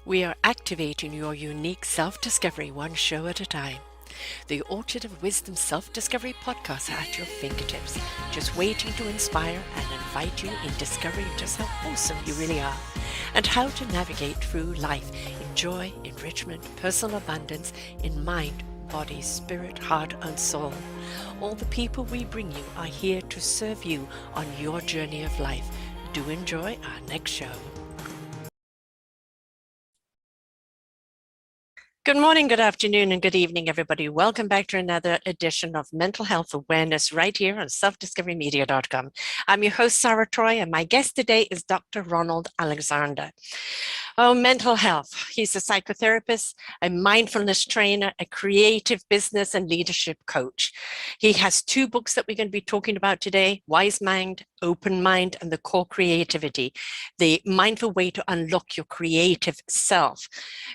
We are activating your unique self-discovery one show at a time. The Orchard of Wisdom Self-Discovery podcast at your fingertips, just waiting to inspire and invite you in discovering just how awesome you really are and how to navigate through life in joy, enrichment, personal abundance, in mind, body, spirit, heart, and soul. All the people we bring you are here to serve you on your journey of life. Do enjoy our next show. Good morning, good afternoon, and good evening, everybody. Welcome back to another edition of Mental Health Awareness right here on selfdiscoverymedia.com. I'm your host, Sarah Troy, and my guest today is Dr. Ronald Alexander. Oh, mental health. He's a psychotherapist, a mindfulness trainer, a creative business and leadership coach. He has two books that we're going to be talking about today, Wise Mind, Open Mind, and The Core Creativity, the mindful way to unlock your creative self.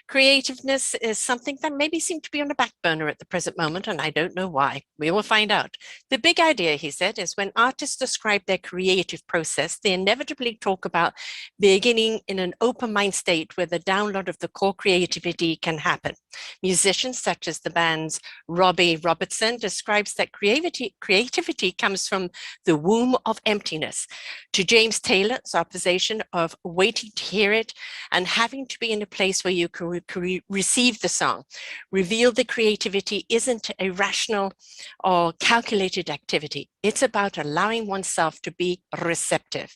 Creativeness is something that maybe seems to be on the back burner at the present moment, and I don't know why. We will find out. The big idea, he said, is when artists describe their creative process, they inevitably talk about beginning in an open mind state where the download of the core creativity can happen. Musicians such as the band's Robbie Robertson describes that creativity comes from the womb of emptiness. To James Taylor's observation of waiting to hear it and having to be in a place where you can receive the song, reveal the creativity isn't a rational or calculated activity. It's about allowing oneself to be receptive.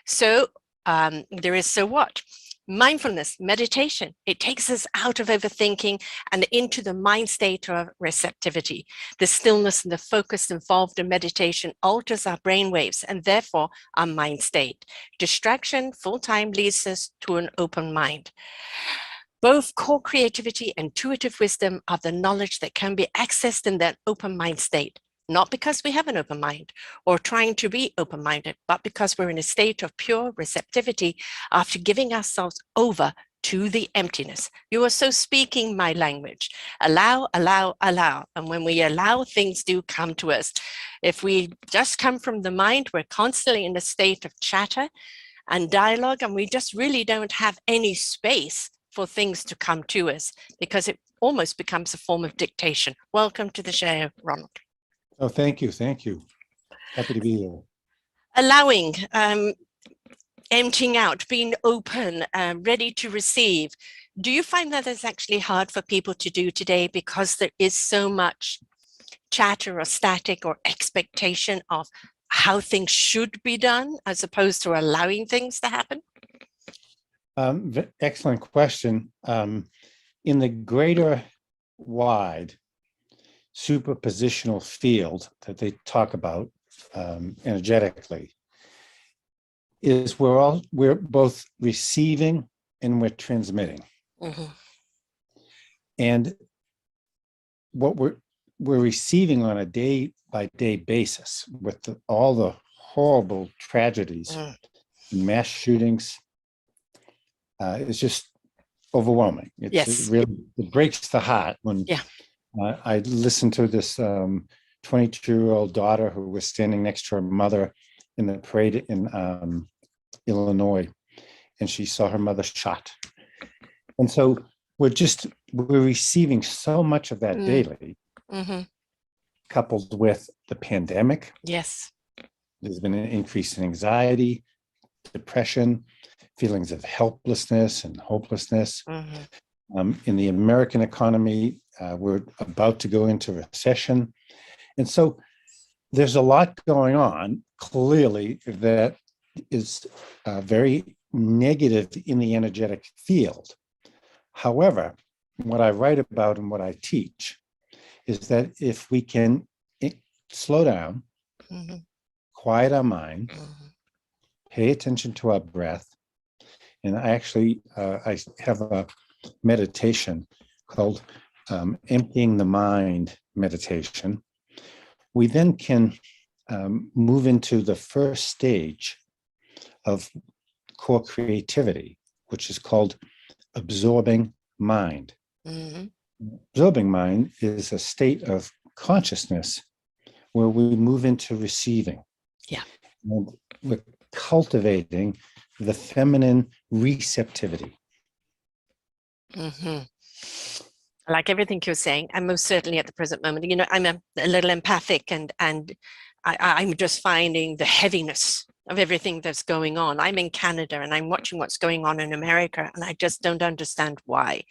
So there is so what? Mindfulness, meditation, it takes us out of overthinking and into the mind state of receptivity. The stillness and the focus involved in meditation alters our brain waves and therefore our mind state. Distraction full-time leads us to an open mind. Both core creativity and intuitive wisdom are the knowledge that can be accessed in that open mind state. Not because we have an open mind or trying to be open-minded, but because we're in a state of pure receptivity after giving ourselves over to the emptiness. You are so speaking my language. Allow, allow, allow. And when we allow, things do come to us. If we just come from the mind, we're constantly in a state of chatter and dialogue, and we just really don't have any space for things to come to us because it almost becomes a form of dictation. Welcome to the show, Ronald. Oh, thank you. Thank you. Happy to be here. Allowing, emptying out, being open, ready to receive. Do you find that it's actually hard for people to do today because there is so much chatter or static or expectation of how things should be done as opposed to allowing things to happen? Excellent question. In the greater wide superpositional field that they talk about energetically is we're both receiving and we're transmitting. Mm-hmm. And what we're receiving on a day-by-day basis with all the horrible tragedies and mass shootings is just overwhelming. It really breaks the heart when I listened to this 22-year-old daughter who was standing next to her mother in the parade in Illinois, and she saw her mother shot. And so we're receiving so much of that daily, coupled with the pandemic. Yes. There's been an increase in anxiety, depression, feelings of helplessness and hopelessness. In the American economy, we're about to go into recession. And so there's a lot going on, clearly, that is very negative in the energetic field. However, what I write about and what I teach is that if we can slow down, quiet our mind, pay attention to our breath, and I have a meditation called emptying the mind meditation. We then can move into the first stage of core creativity, which is called absorbing mind. Absorbing mind is a state of consciousness where we move into receiving. And we're cultivating the feminine receptivity. Hmm. Like everything you're saying, I'm most certainly at the present moment, I'm a little empathic, and I'm just finding the heaviness of everything that's going on. I'm in Canada and I'm watching what's going on in America, and I just don't understand why.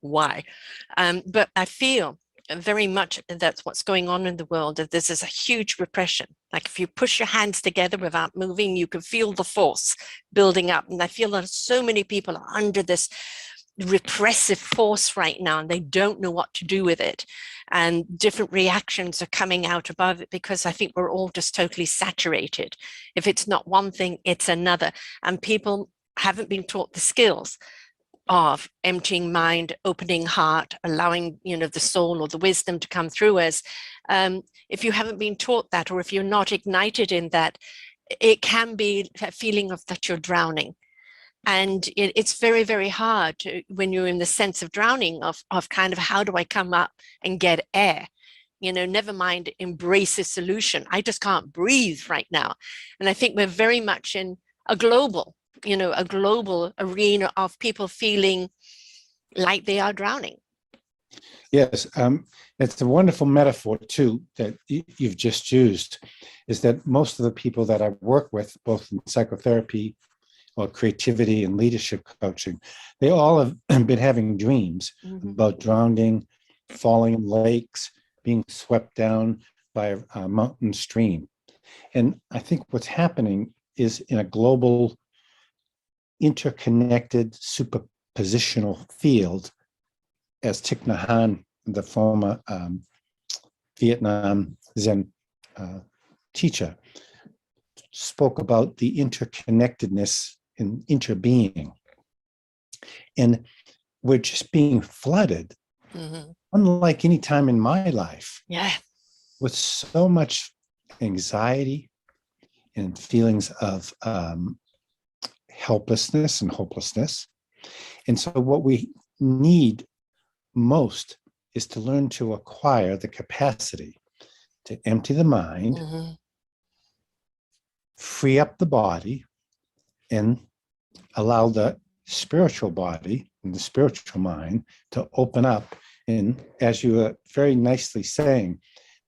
Why? But I feel very much that's what's going on in the world, that this is a huge repression. Like if you push your hands together without moving, you can feel the force building up. And I feel that so many people are under this repressive force right now, and they don't know what to do with it. And different reactions are coming out above it, because I think we're all just totally saturated. If it's not one thing, it's another. And people haven't been taught the skills of emptying mind, opening heart, allowing, the soul or the wisdom to come through us. If you haven't been taught that, or if you're not ignited in that, it can be a feeling of that you're drowning. And it's very, very hard when you're in the sense of drowning, of kind of, how do I come up and get air? Never mind embrace a solution. I just can't breathe right now. And I think we're very much in a global arena of people feeling like they are drowning. Yes, it's a wonderful metaphor too that you've just used, is that most of the people that I work with, both in psychotherapy or creativity and leadership coaching, they all have been having dreams about drowning, falling in lakes, being swept down by a mountain stream. And I think what's happening is, in a global, interconnected, superpositional field, as Thich Nhat Hanh, the former Vietnam Zen teacher, spoke about the interconnectedness and interbeing. And we're just being flooded, unlike any time in my life, with so much anxiety and feelings of helplessness and hopelessness. And so what we need most is to learn to acquire the capacity to empty the mind, free up the body, and allow the spiritual body and the spiritual mind to open up. And as you were very nicely saying,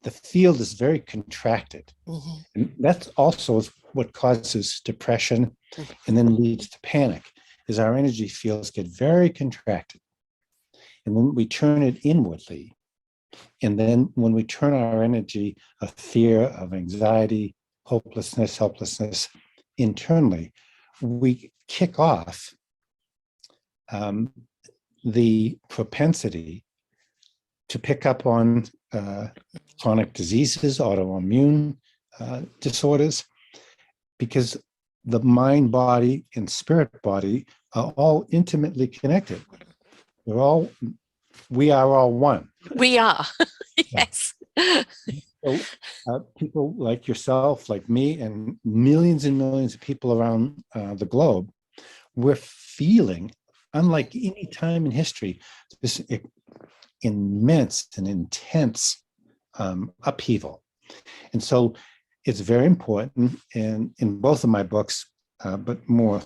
the field is very contracted. And that's also what causes depression and then leads to panic, is our energy fields get very contracted. And then we turn it inwardly. And then when we turn our energy of fear, of anxiety, hopelessness, helplessness internally, we kick off the propensity to pick up on chronic diseases, autoimmune disorders, because the mind, body, and spirit body are all intimately connected. We are all one. We are. Yes. So, people like yourself, like me, and millions of people around the globe, we're feeling, unlike any time in history, this immense and intense upheaval. And so it's very important, and in both of my books, but more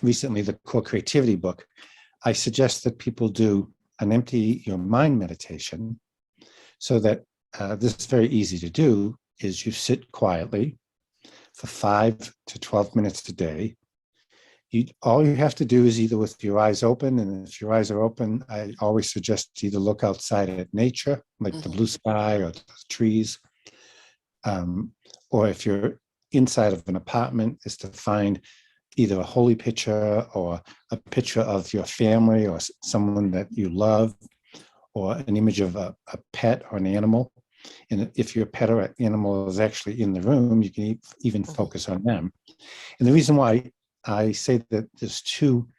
recently the Core Creativity book, I suggest that people do an empty your mind meditation, so that this is very easy to do, is you sit quietly for 5 to 12 minutes a day. All you have to do is either with your eyes open, and if your eyes are open, I always suggest to either look outside at nature, like the blue sky or the trees, or if you're inside of an apartment, is to find either a holy picture or a picture of your family or someone that you love, or an image of a pet or an animal. And if your pet or animal is actually in the room, you can even focus on them. And the reason why I say that there's two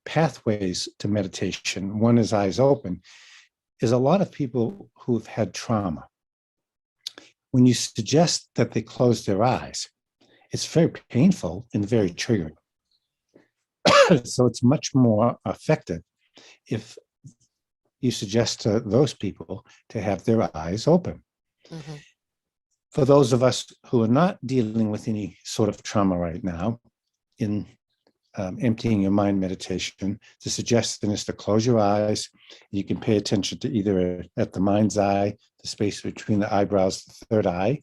pathways to meditation, one is eyes open, is a lot of people who've had trauma, when you suggest that they close their eyes, it's very painful and very triggering. So it's much more effective if you suggest to those people to have their eyes open. For those of us who are not dealing with any sort of trauma right now, in emptying your mind meditation, the suggestion is to close your eyes. You can pay attention to either at the mind's eye, the space between the eyebrows, the third eye,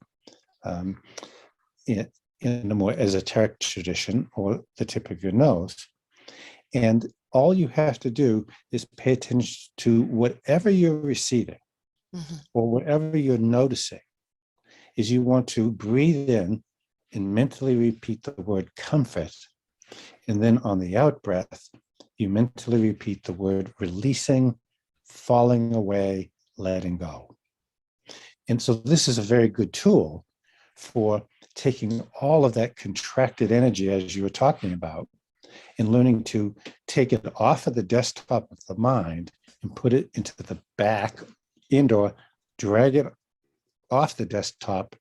in a more esoteric tradition, or the tip of your nose. And all you have to do is pay attention to whatever you're receiving or whatever you're noticing. Is you want to breathe in and mentally repeat the word comfort. And then on the out breath, you mentally repeat the word releasing, falling away, letting go. And so this is a very good tool for taking all of that contracted energy, as you were talking about, and learning to take it off of the desktop of the mind and put it into the back end, or drag it off the desktop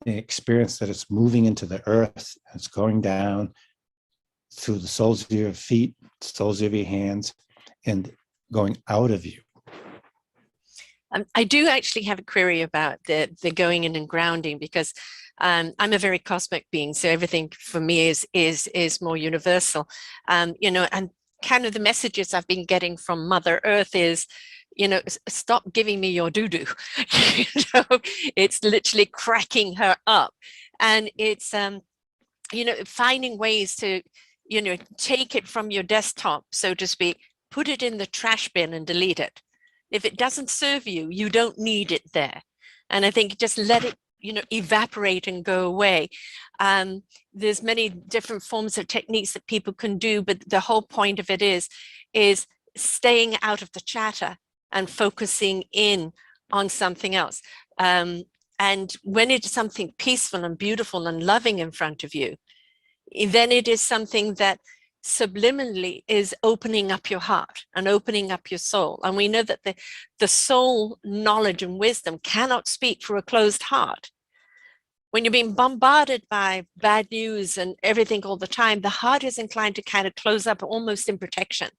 and experience that it's moving into the earth, it's going down through the soles of your feet, soles of your hands, and going out of you. I do actually have a query about the going in and grounding, because I'm a very cosmic being, so everything for me is more universal. You know, and kind of the messages I've been getting from Mother Earth is, you know, stop giving me your doo-doo. You know, it's literally cracking her up, and it's you know, finding ways to, you know, take it from your desktop, so to speak, put it in the trash bin and delete it. If it doesn't serve you, you don't need it there. And I think just let it, you know, evaporate and go away. There's many different forms of techniques that people can do, but the whole point of it is staying out of the chatter and focusing in on something else. And when it's something peaceful and beautiful and loving in front of you, then it is something that subliminally is opening up your heart and opening up your soul. And we know that the soul knowledge and wisdom cannot speak for a closed heart. When you're being bombarded by bad news and everything all the time, the heart is inclined to kind of close up, almost in protection.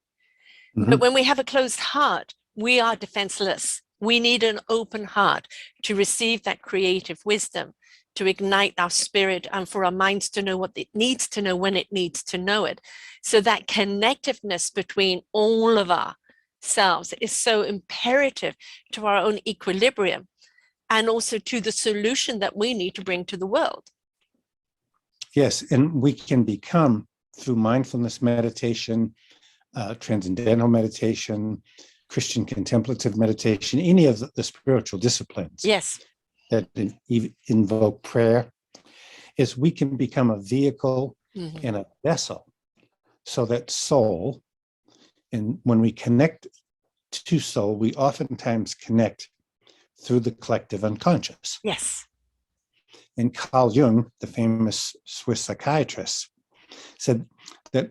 But when we have a closed heart, we are defenseless. We need an open heart to receive that creative wisdom, to ignite our spirit, and for our minds to know what it needs to know when it needs to know it. So that connectiveness between all of ourselves is so imperative to our own equilibrium, and also to the solution that we need to bring to the world. Yes, and we can become, through mindfulness meditation, transcendental meditation, Christian contemplative meditation, any of the spiritual disciplines. Yes. That invoke prayer, is we can become a vehicle and a vessel, so that soul, and when we connect to soul, we oftentimes connect through the collective unconscious. Yes. And Carl Jung, the famous Swiss psychiatrist, said that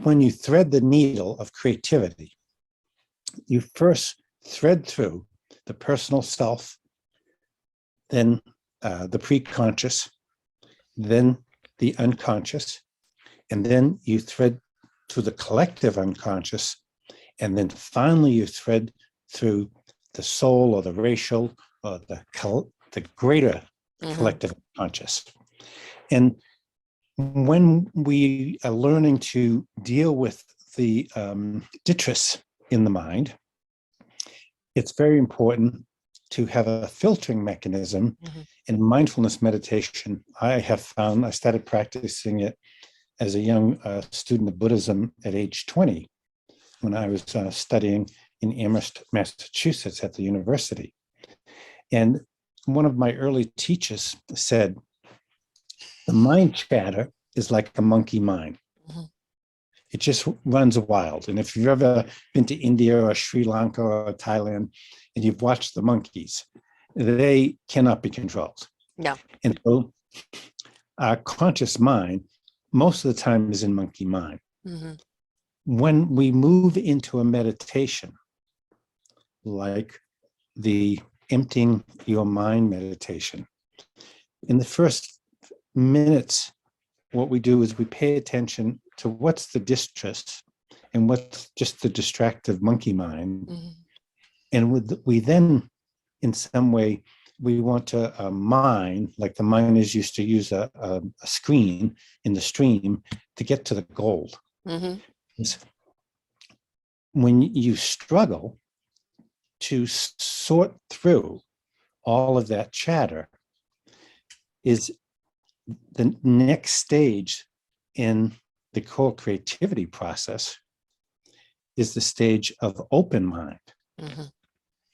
when you thread the needle of creativity, you first thread through the personal self, then the preconscious, then the unconscious, and then you thread to the collective unconscious, and then finally you thread through the soul, or the racial, or the greater collective unconscious. And when we are learning to deal with the detritus in the mind, it's very important to have a filtering mechanism. In mindfulness meditation, I have found, I started practicing it as a young student of Buddhism at age 20, when I was studying in Amherst, Massachusetts at the university. And one of my early teachers said, the mind chatter is like a monkey mind. It just runs wild. And if you've ever been to India or Sri Lanka or Thailand, and you've watched the monkeys, they cannot be controlled. No. And so our conscious mind, most of the time, is in monkey mind. When we move into a meditation, like the emptying your mind meditation, in the first minutes, what we do is we pay attention to what's the distress and what's just the distractive monkey mind. And we then, in some way, we want to mine, like the miners used to use a screen in the stream to get to the gold. Mm-hmm. Is when you struggle to sort through all of that chatter, is the next stage in the core creativity process is the stage of open mind, Mm-hmm.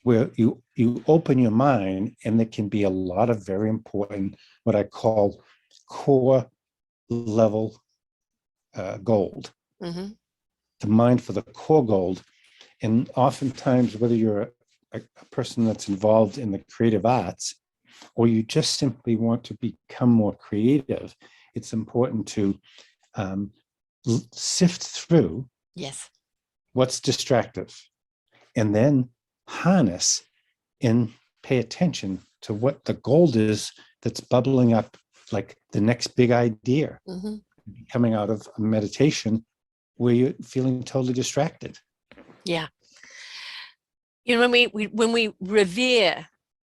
where you open your mind, and there can be a lot of very important, what I call core level gold, Mm-hmm. to mine for the core gold. And oftentimes, whether you're a person that's involved in the creative arts, or you just simply want to become more creative, it's important to sift through Yes. what's distractive, and then harness and pay attention to what the gold is that's bubbling up, like the next big idea Mm-hmm. coming out of a meditation where you're feeling totally distracted. Yeah. You know, when we revere,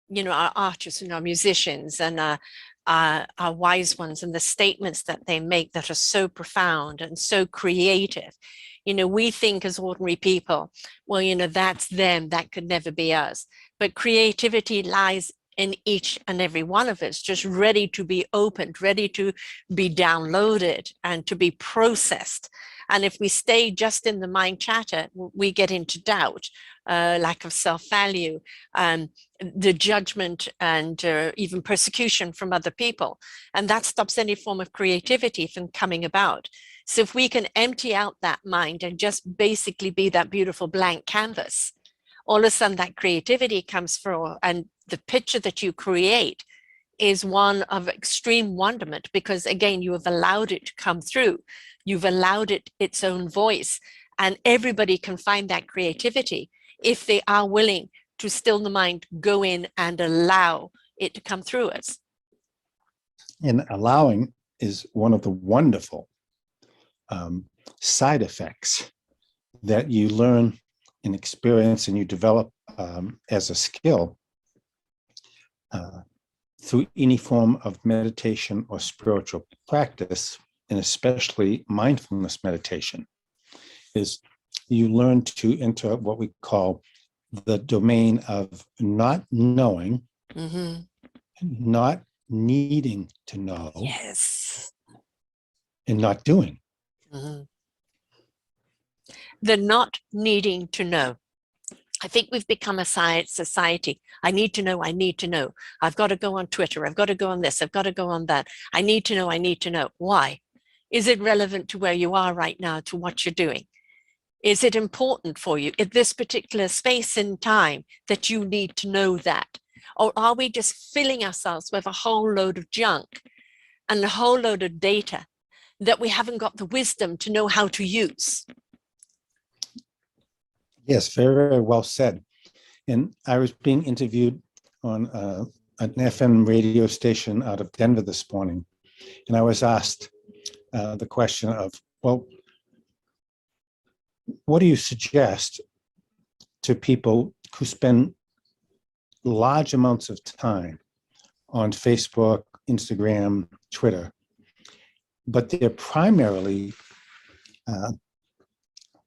you know, our artists and our musicians and our wise ones and the statements that they make that are so profound and so creative, you know, we think as ordinary people, well, you know, that's them, that could never be us. But creativity lies in each and every one of us, just ready to be opened, ready to be downloaded and to be processed. And if we stay just in the mind chatter, we get into doubt, lack of self-value, the judgment, and even persecution from other people. And that stops any form of creativity from coming about. So if we can empty out that mind and just basically be that beautiful blank canvas, all of a sudden that creativity comes through, and the picture that you create is one of extreme wonderment, because again, you have allowed it to come through. You've allowed it its own voice, and everybody can find that creativity if they are willing to still the mind, go in and allow it to come through us. And allowing is one of the wonderful side effects that you learn and experience and you develop as a skill through any form of meditation or spiritual practice, and especially mindfulness meditation, is you learn to enter what we call the domain of not knowing, Mm-hmm. not needing to know, Yes. and not doing. Mm-hmm. The not needing to know. I think we've become a society. I need to know, I need to know. I've got to go on Twitter. I've got to go on this. I've got to go on that. I need to know, I need to know. Why? Is it relevant to where you are right now, to what you're doing? Is it important for you at this particular space in time that you need to know that? Or are we just filling ourselves with a whole load of junk and a whole load of data that we haven't got the wisdom to know how to use? Yes, very, very well said. And I was being interviewed on an FM radio station out of Denver this morning, and I was asked the question of, well, what do you suggest to people who spend large amounts of time on Facebook, Instagram, Twitter, but they're primarily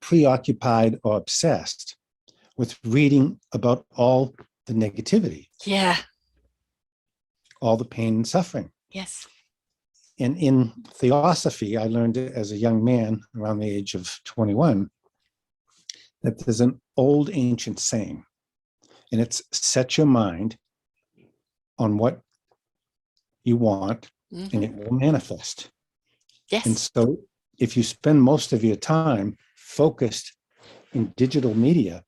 preoccupied or obsessed with reading about all the negativity, Yeah. all the pain and suffering? Yes. And in theosophy, I learned it as a young man around the age of 21, that there's an old ancient saying, and it's set your mind on what you want, Mm-hmm. and it will manifest. Yes. And so if you spend most of your time focused in digital media,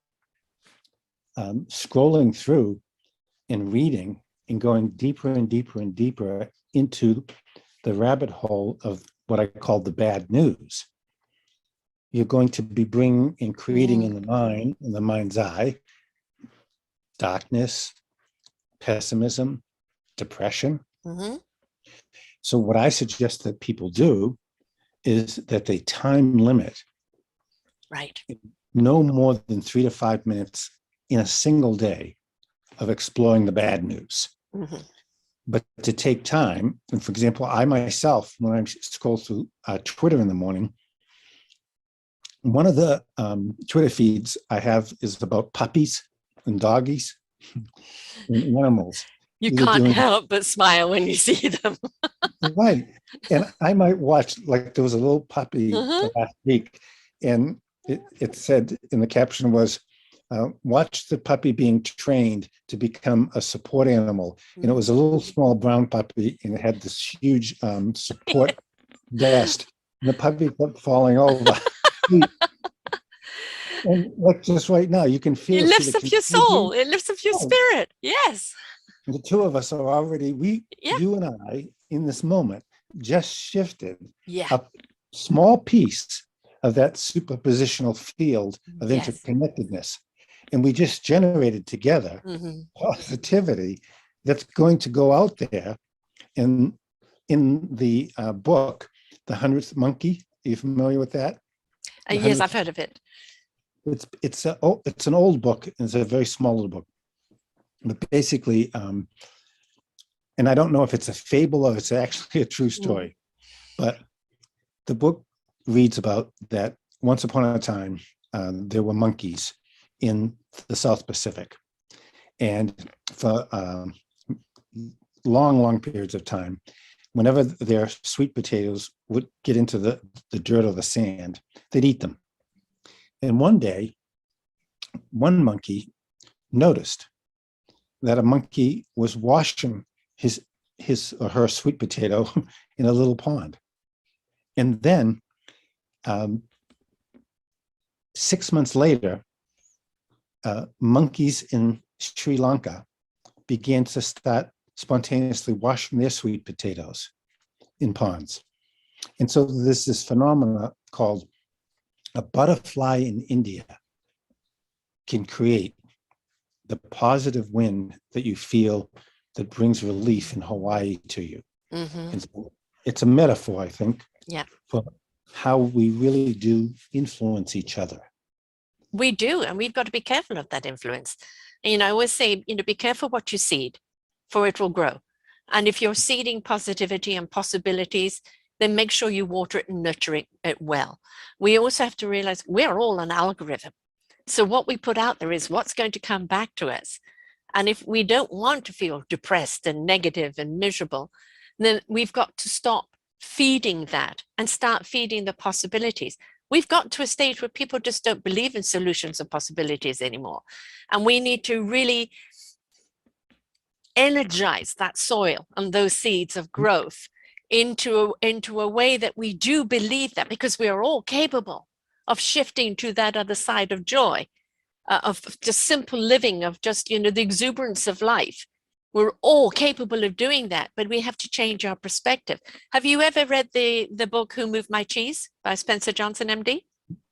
scrolling through and reading and going deeper and deeper and deeper into the rabbit hole of what I call the bad news, you're going to be bringing and creating in the mind, in the mind's eye, darkness, pessimism, depression. Mm-hmm. So what I suggest that people do is that they time limit Right. no more than 3 to 5 minutes in a single day of exploring the bad news. Mm-hmm. but to take time, and for example, I myself, when I scroll through Twitter in the morning, one of the Twitter feeds I have is about puppies and doggies and animals. You Either can't doing help but smile when you see them. right, and I might watch, like there was a little puppy Uh-huh. last week, and it said in the caption was, watch the puppy being trained to become a support animal. And it was a little small brown puppy, and it had this huge support vest. And the puppy kept falling over. And like just right now, you can It see lifts the up your contagion. soul. It lifts up your Oh, spirit. Yes. the two of us are already, Yeah. you and I, in this moment, just shifted Yeah. a small piece of that superpositional field of Yes. interconnectedness. And we just generated together positivity that's going to go out there. And in the book, The 100th Monkey, are you familiar with that? Yes, I've heard of it. It's an old book. It's a very small little book. But basically, and I don't know if it's a fable or it's actually a true story, but the book reads about that once upon a time, there were monkeys in the South Pacific. And for long periods of time, whenever their sweet potatoes would get into the dirt or the sand, they'd eat them. And one day, one monkey noticed that a monkey was washing his or her sweet potato in a little pond. And then 6 months later, monkeys in Sri Lanka began to start spontaneously washing their sweet potatoes in ponds. And so there's this phenomena called a butterfly in India can create the positive wind that you feel that brings relief in Hawaii to you. And so it's a metaphor, I think, for how we really do influence each other. We do, and we've got to be careful of that influence. And, I always say, be careful what you seed, for it will grow. And if you're seeding positivity and possibilities, then make sure you water it and nurture it well. We also have to realize we're all an algorithm. So what we put out there is what's going to come back to us. And if we don't want to feel depressed and negative and miserable, then we've got to stop feeding that and start feeding the possibilities. We've got to a stage where people just don't believe in solutions and possibilities anymore. And we need to really energize that soil and those seeds of growth into a way that we do believe that, because we are all capable of shifting to that other side of joy, of just simple living, of just, the exuberance of life. We're all capable of doing that, but we have to change our perspective. Have you ever read the book Who Moved My Cheese by Spencer Johnson, MD?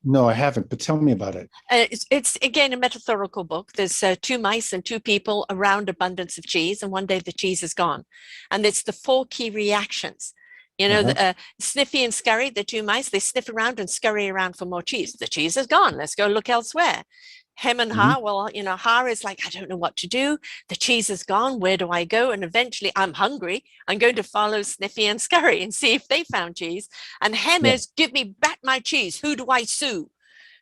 No, I haven't, but tell me about it. It's again a metaphorical book. There's 2 mice and 2 people around abundance of cheese, and one day the cheese is gone. And it's the 4 key reactions. Sniffy and Scurry, the 2 mice, they sniff around and scurry around for more cheese. The cheese is gone. Let's go look elsewhere. Hem and Ha, well, Ha is like, I don't know what to do. The cheese is gone. Where do I go? And eventually I'm hungry. I'm going to follow Sniffy and Scurry and see if they found cheese. And Hem is, give me back my cheese. Who do I sue?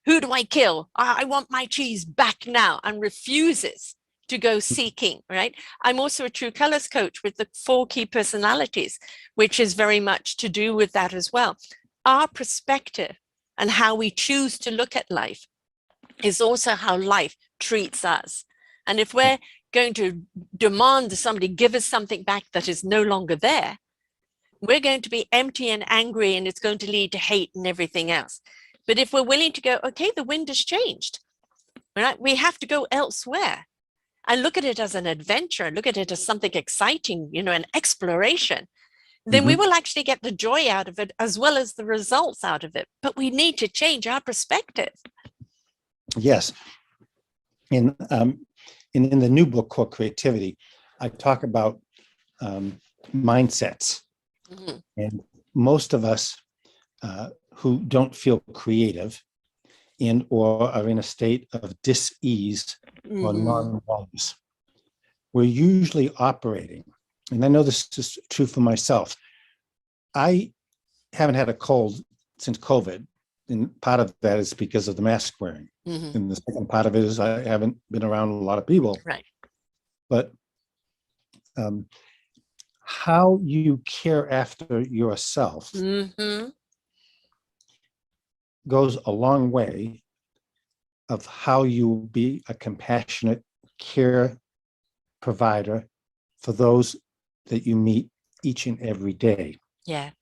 Who do I kill? I want my cheese back now, and refuses to go seeking, right? I'm also a True Colors coach with the 4 key personalities, which is very much to do with that as well. Our perspective and how we choose to look at life is also how life treats us. And if we're going to demand somebody give us something back that is no longer there, we're going to be empty and angry, and it's going to lead to hate and everything else. But if we're willing to go, okay, the wind has changed, right? We have to go elsewhere and look at it as an adventure, look at it as something exciting, an exploration. Then we will actually get the joy out of it as well as the results out of it. But we need to change our perspective. Yes. In the new book called Creativity, I talk about mindsets. And most of us who don't feel creative and or are in a state of dis-ease or non-wellness, we're usually operating and I know this is true for myself, I haven't had a cold since COVID. And part of that is because of the mask wearing. Mhm. And the second part of it is I haven't been around a lot of people. Right. But how you care after yourself Mhm. goes a long way of how you be a compassionate care provider for those that you meet each and every day. Yeah.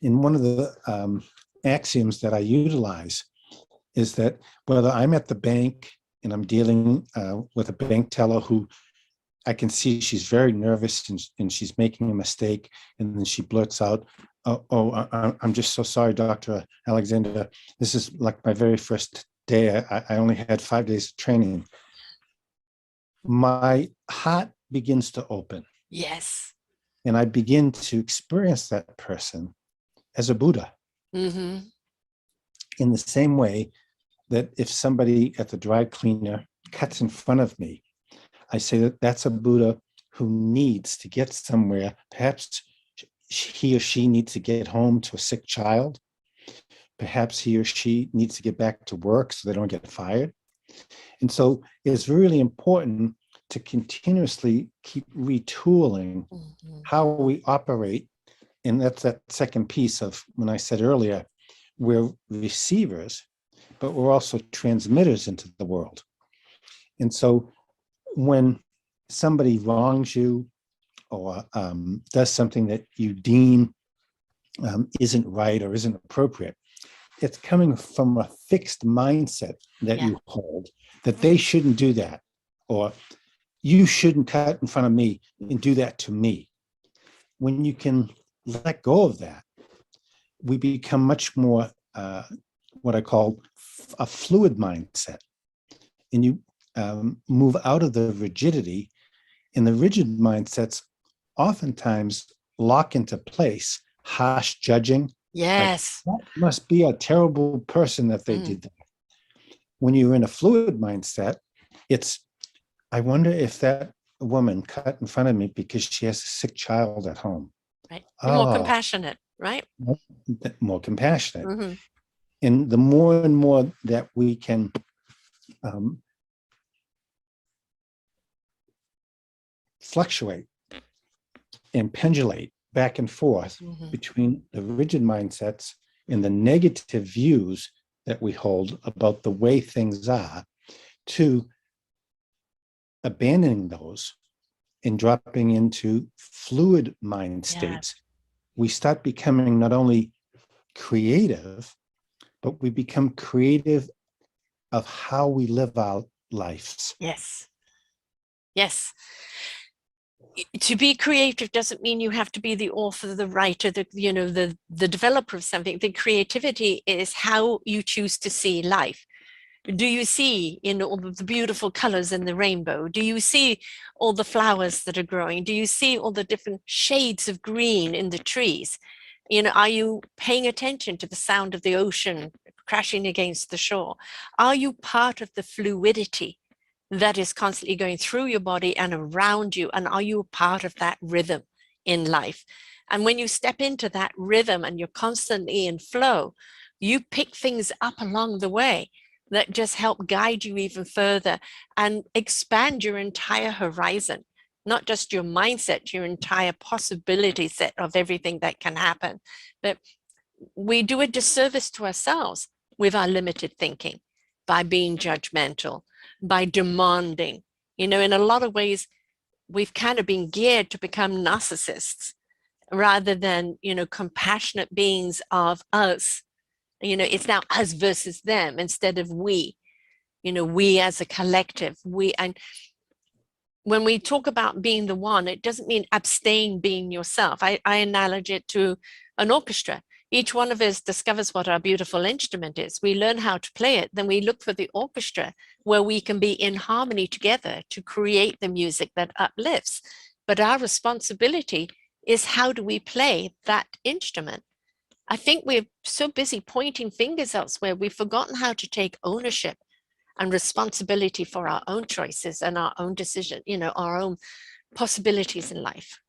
And one of the axioms that I utilize is that whether I'm at the bank and I'm dealing with a bank teller who I can see she's very nervous and she's making a mistake, and then she blurts out, I'm just so sorry, Dr. Alexander. This is like my very first day. I only had 5 days of training. My heart begins to open. Yes. And I begin to experience that person as a Buddha. Mm-hmm. In the same way that if somebody at the dry cleaner cuts in front of me, I say that that's a Buddha who needs to get somewhere. Perhaps he or she needs to get home to a sick child. Perhaps he or she needs to get back to work so they don't get fired. And so it's really important to continuously keep retooling how we operate. And that's that second piece of when I said earlier, we're receivers, but we're also transmitters into the world. And so when somebody wrongs you or does something that you deem isn't right or isn't appropriate, it's coming from a fixed mindset that you hold that they shouldn't do that, or you shouldn't cut in front of me and do that to me. When you can let go of that, we become much more what I call a fluid mindset. And you move out of the rigidity, and the rigid mindsets oftentimes lock into place harsh judging. Yes. Like, that must be a terrible person that they did that. When you're in a fluid mindset, it's, I wonder if that woman cut in front of me because she has a sick child at home. Right. You're more compassionate, right? More compassionate. Mm-hmm. And the more and more that we can fluctuate and pendulate back and forth between the rigid mindsets and the negative views that we hold about the way things are, to abandoning those and dropping into fluid mind states, we start becoming not only creative, but we become creative of how we live our lives. Yes. Yes. To be creative doesn't mean you have to be the author, the writer, the developer of something. The creativity is how you choose to see life. Do you see all the beautiful colors in the rainbow? Do you see all the flowers that are growing? Do you see all the different shades of green in the trees? Are you paying attention to the sound of the ocean crashing against the shore? Are you part of the fluidity that is constantly going through your body and around you? And are you a part of that rhythm in life? And when you step into that rhythm and you're constantly in flow, you pick things up along the way that just help guide you even further and expand your entire horizon, not just your mindset, your entire possibility set of everything that can happen. But we do a disservice to ourselves with our limited thinking by being judgmental, by demanding. In a lot of ways, we've kind of been geared to become narcissists rather than, compassionate beings of us. It's now us versus them instead of we, we as a collective. And when we talk about being the one, it doesn't mean abstain being yourself. I analogize it to an orchestra. Each one of us discovers what our beautiful instrument is. We learn how to play it. Then we look for the orchestra where we can be in harmony together to create the music that uplifts. But our responsibility is, how do we play that instrument? I think we're so busy pointing fingers elsewhere, we've forgotten how to take ownership and responsibility for our own choices and our own decision, our own possibilities in life.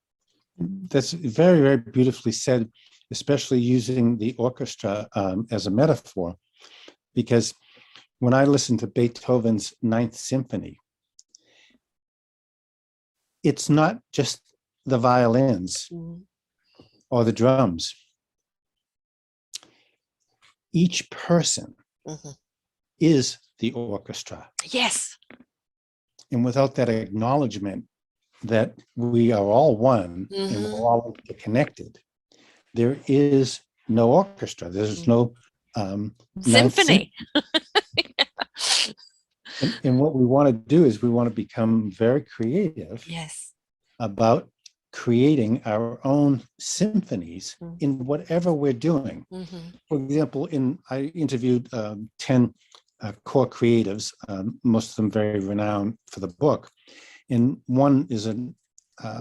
That's very, very beautifully said, especially using the orchestra as a metaphor, because when I listen to Beethoven's Ninth Symphony, it's not just the violins or the drums. Each person is the orchestra. Yes. And without that acknowledgement that we are all one and we're all interconnected, there is no orchestra. There's no symphony. And what we want to do is we want to become very creative about creating our own symphonies in whatever we're doing. For example, I interviewed 10 core creatives, most of them very renowned for the book. And one is a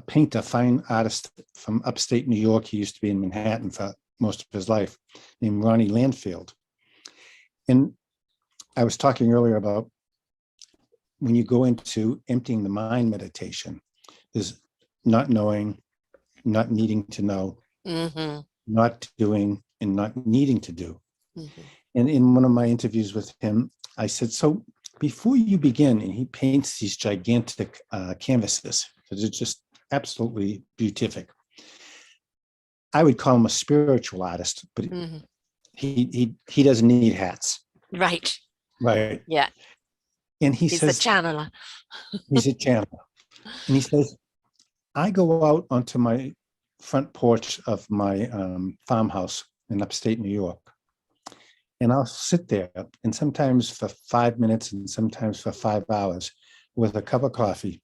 painter, fine artist from upstate New York. He used to be in Manhattan for most of his life, named Ronnie Landfield. And I was talking earlier about when you go into emptying the mind meditation, there's not knowing, not needing to know, not doing, and not needing to do. And in one of my interviews with him, I said, so before you begin, and he paints these gigantic canvases, because it's just absolutely beatific. I would call him a spiritual artist, but he doesn't need hats. Right. Right. Yeah. And he's says, a channeler. He's a channeler. And he says, I go out onto my front porch of my farmhouse in upstate New York, and I'll sit there, and sometimes for 5 minutes and sometimes for 5 hours with a cup of coffee,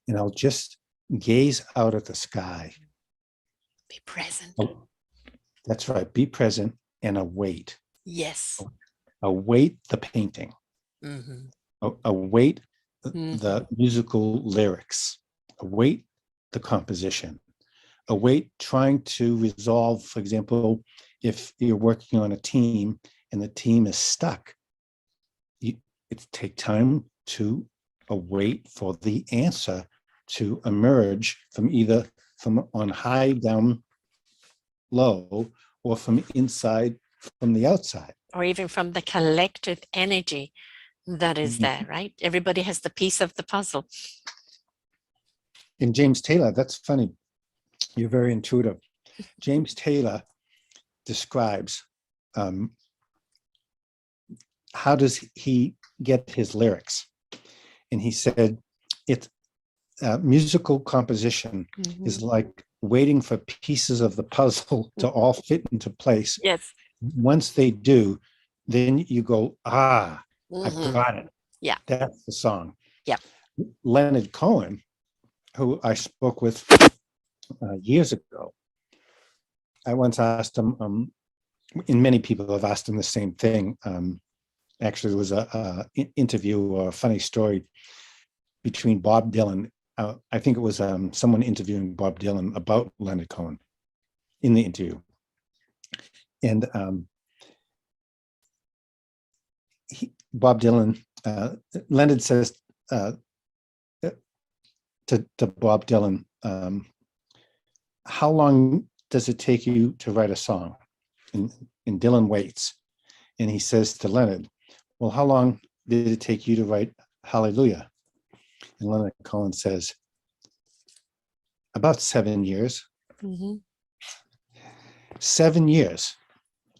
and I'll just gaze out at the sky. Be present. Oh, that's right. Be present and await. Yes. Await the painting. Await the musical lyrics. Await the composition. Await trying to resolve, for example, if you're working on a team and the team is stuck, it takes time to await for the answer to emerge from either from on high down low, or from inside from the outside. Or even from the collective energy that is there, right? Everybody has the piece of the puzzle. And James Taylor, that's funny. You're very intuitive. James Taylor describes how does he get his lyrics. And he said, it's musical composition is like waiting for pieces of the puzzle to all fit into place. Yes. Once they do, then you go, I've got it. Yeah. That's the song. Yeah. Leonard Cohen, who I spoke with years ago, I once asked him, and many people have asked him the same thing. Actually, there was a interview or a funny story between Bob Dylan. I think it was someone interviewing Bob Dylan about Leonard Cohen in the interview. And Bob Dylan, Leonard says to Bob Dylan, how long does it take you to write a song? And Dylan waits. And he says to Leonard, well, how long did it take you to write Hallelujah? And Leonard Cohen says, about 7 years. 7 years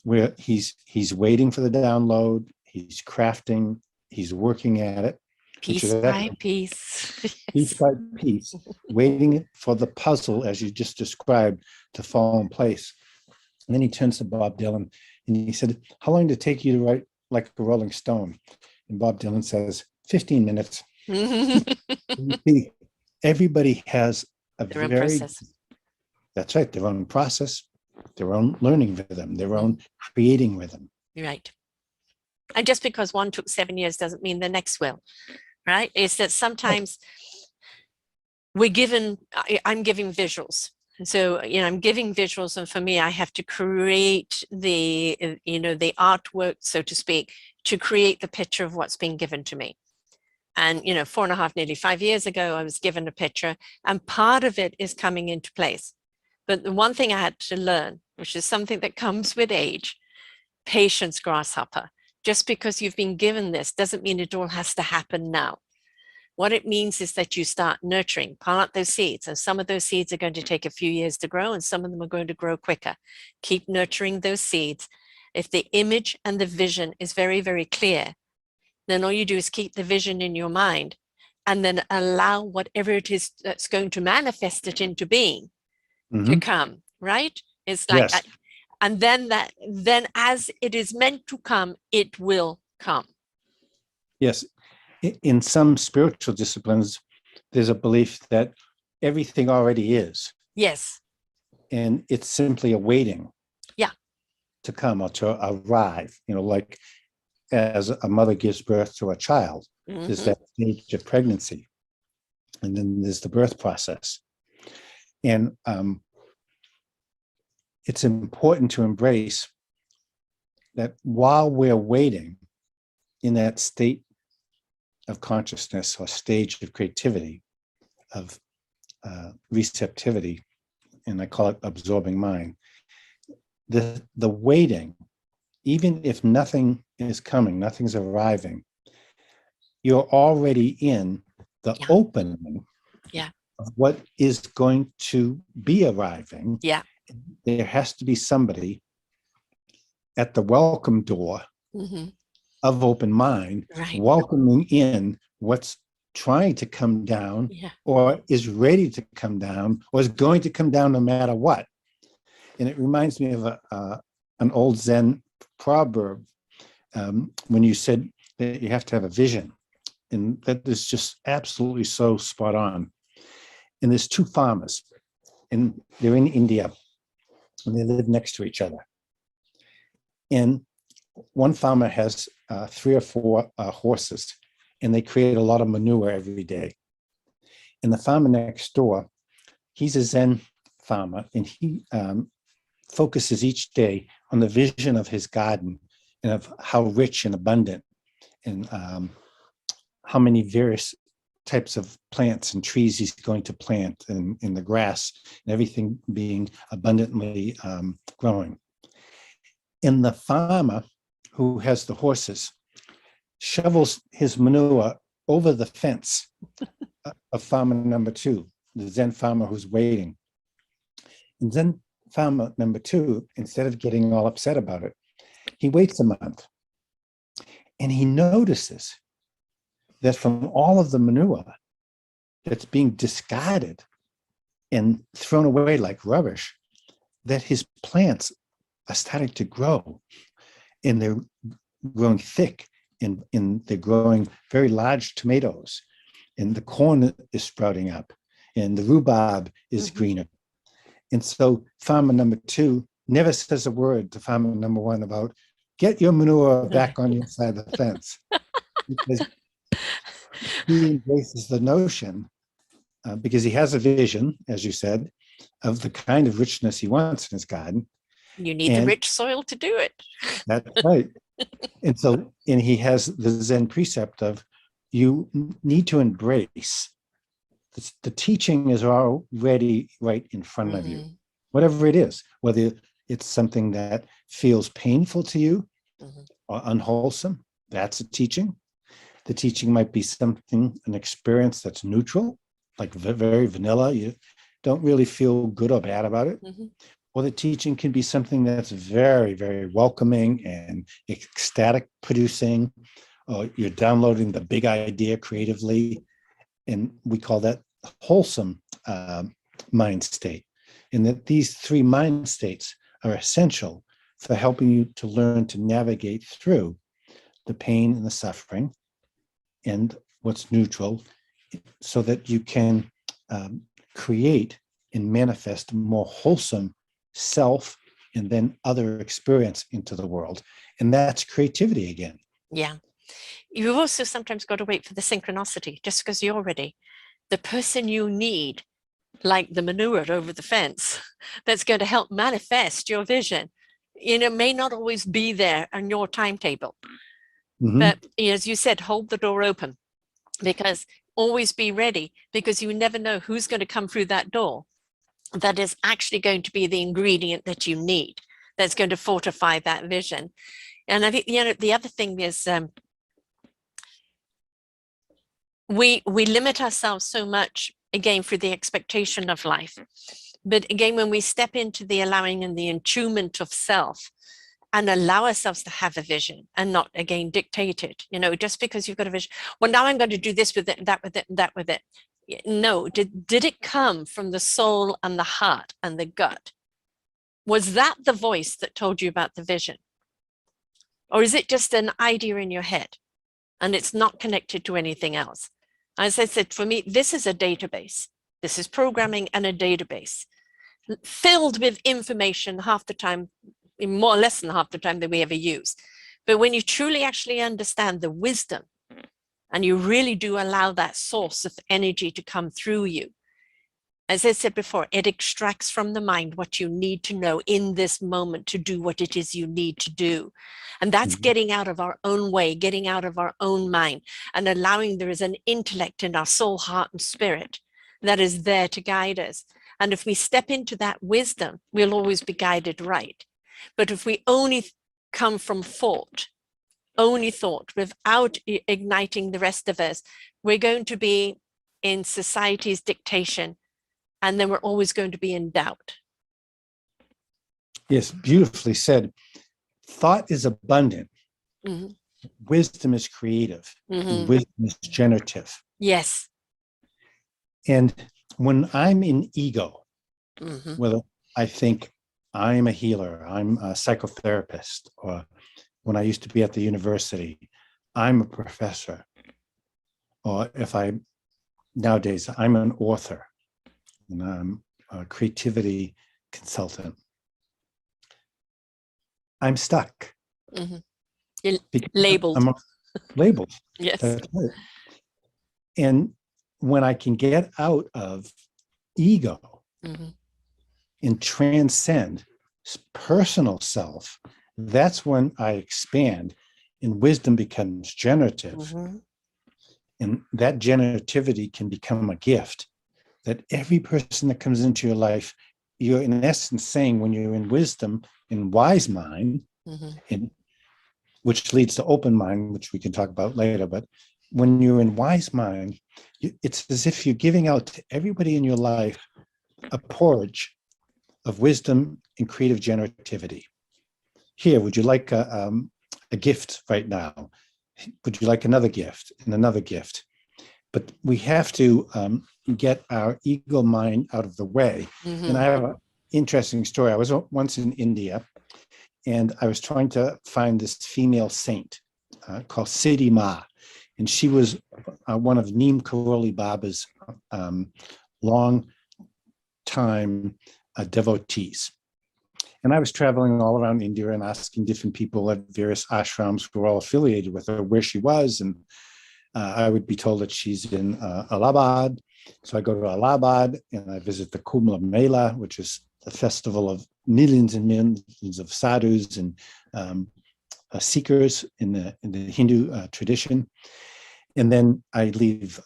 where he's waiting for the download, he's crafting, he's working at it. Piece by piece. Piece by piece, waiting for the puzzle, as you just described, to fall in place. And then he turns to Bob Dylan and he said, how long did it take you to write Like a Rolling Stone? And Bob Dylan says, 15 minutes. See, everybody has their own process. That's right, their own process, their own learning rhythm, their own creating rhythm. Right. And just because one took 7 years doesn't mean the next will, right? It's that sometimes I'm giving visuals. So, I'm giving visuals, and for me, I have to create the artwork, so to speak, to create the picture of what's being given to me. And, 4.5, nearly 5 years ago, I was given a picture, and part of it is coming into place. But the one thing I had to learn, which is something that comes with age, patience, grasshopper. Just because you've been given this doesn't mean it all has to happen now. What it means is that you start nurturing, plant those seeds, and some of those seeds are going to take a few years to grow, and some of them are going to grow quicker. Keep nurturing those seeds. If the image and the vision is very, very clear, then all you do is keep the vision in your mind and then allow whatever it is that's going to manifest it into being to come, right? It's like, Yes. and then as it is meant to come, it will come. Yes. In some spiritual disciplines, there's a belief that everything already is. Yes. And it's simply awaiting. Yeah. To come or to arrive, like as a mother gives birth to a child, there's that stage of pregnancy. And then there's the birth process. And it's important to embrace that while we're waiting in that state of consciousness or stage of creativity, of receptivity, and I call it absorbing mind, the waiting, even if nothing is coming, nothing's arriving, you're already in the opening of what is going to be arriving. Yeah. There has to be somebody at the welcome door of open mind, welcoming in what's trying to come down, or is ready to come down, or is going to come down no matter what. And it reminds me of an old Zen proverb, when you said that you have to have a vision, and that is just absolutely so spot on. And there's two farmers, and they're in India, and they live next to each other. And one farmer has 3 or 4 horses, and they create a lot of manure every day. And the farmer next door, he's a Zen farmer, and he focuses each day on the vision of his garden and of how rich and abundant and how many various types of plants and trees he's going to plant, and in the grass and everything being abundantly growing. And the farmer who has the horses shovels his manure over the fence of farmer number 2, the Zen farmer who's waiting. And Zen farmer number 2, instead of getting all upset about it, he waits a month, and he notices that from all of the manure that's being discarded and thrown away like rubbish, that his plants are starting to grow, and they're growing thick, and they're growing very large tomatoes, and the corn is sprouting up, and the rhubarb is greener. And so farmer number 2 never says a word to farmer number 1 about get your manure back on your side of the fence, because he embraces the notion, because he has a vision, as you said, of the kind of richness he wants in his garden. You need the rich soil to do it. That's right. And he has the Zen precept of you need to embrace the teaching is already right in front of you, whatever it is, whether it's something that feels painful to you or unwholesome, that's a teaching. The teaching might be something, an experience that's neutral, like very vanilla. You don't really feel good or bad about it. Or the teaching can be something that's very, very welcoming and ecstatic producing, or you're downloading the big idea creatively. And we call that wholesome mind state. And that these 3 mind states are essential for helping you to learn to navigate through the pain and the suffering and what's neutral, so that you can create and manifest a more wholesome self and then other experience into the world. And that's creativity again. Yeah. You've also sometimes got to wait for the synchronicity, just because you're ready. The person you need, like the manure over the fence, that's going to help manifest your vision, may not always be there on your timetable. But as you said, hold the door open. because always be ready, because you never know who's going to come through that door that is actually going to be the ingredient that you need, that's going to fortify that vision. And I think, the other thing is, we limit ourselves so much, again, for the expectation of life. But again, when we step into the allowing and the attunement of self, and allow ourselves to have a vision and not, again, dictate it, just because you've got a vision, well, now I'm going to do this with it, that with it, that with it. No, did it come from the soul and the heart and the gut? Was that the voice that told you about the vision? Or is it just an idea in your head and it's not connected to anything else? As I said, for me, this is a database. This is programming and a database filled with information half the time, more or less than half the time that we ever use. But when you truly actually understand the wisdom and you really do allow that source of energy to come through you, as I said before, it extracts from the mind what you need to know in this moment to do what it is you need to do. And that's getting out of our own way, getting out of our own mind, and allowing there is an intellect in our soul, heart, and spirit that is there to guide us. And if we step into that wisdom, we'll always be guided right. But if we only come from thought, only thought, without igniting the rest of us, we're going to be in society's dictation, and then we're always going to be in doubt. Yes, beautifully said. Thought is abundant. Mm-hmm. Wisdom is creative. Mm-hmm. Wisdom is generative. Yes. And when I'm in ego, Mm-hmm. whether I think I'm a healer, I'm a psychotherapist, or when I used to be at the university, I'm a professor, or nowadays, I'm an author, and I'm a creativity consultant, I'm stuck. Mm-hmm. You're labeled. I'm labeled. Yes. That's right. And when I can get out of ego Mm-hmm. and transcend personal self, that's when I expand and wisdom becomes generative. Mm-hmm. And that generativity can become a gift that every person that comes into your life, you're in essence saying, when you're in wisdom, in wise mind, Mm-hmm. which leads to open mind, which we can talk about later. But when you're in wise mind, it's as if you're giving out to everybody in your life a porridge of wisdom and creative generativity. Here, would you like a gift right now? Would you like another gift and another gift? But we have to get our ego mind out of the way. Mm-hmm. And I have an interesting story. I was once in India, and I was trying to find this female saint called Siddhi Ma. And she was one of Neem Karoli Baba's long time devotees. And I was traveling all around India and asking different people at various ashrams who were all affiliated with her where she was. And I would be told that she's in Allahabad. So I go to Allahabad and I visit the Kumbh Mela, which is the festival of millions and millions of sadhus and seekers in the Hindu tradition. And then I leave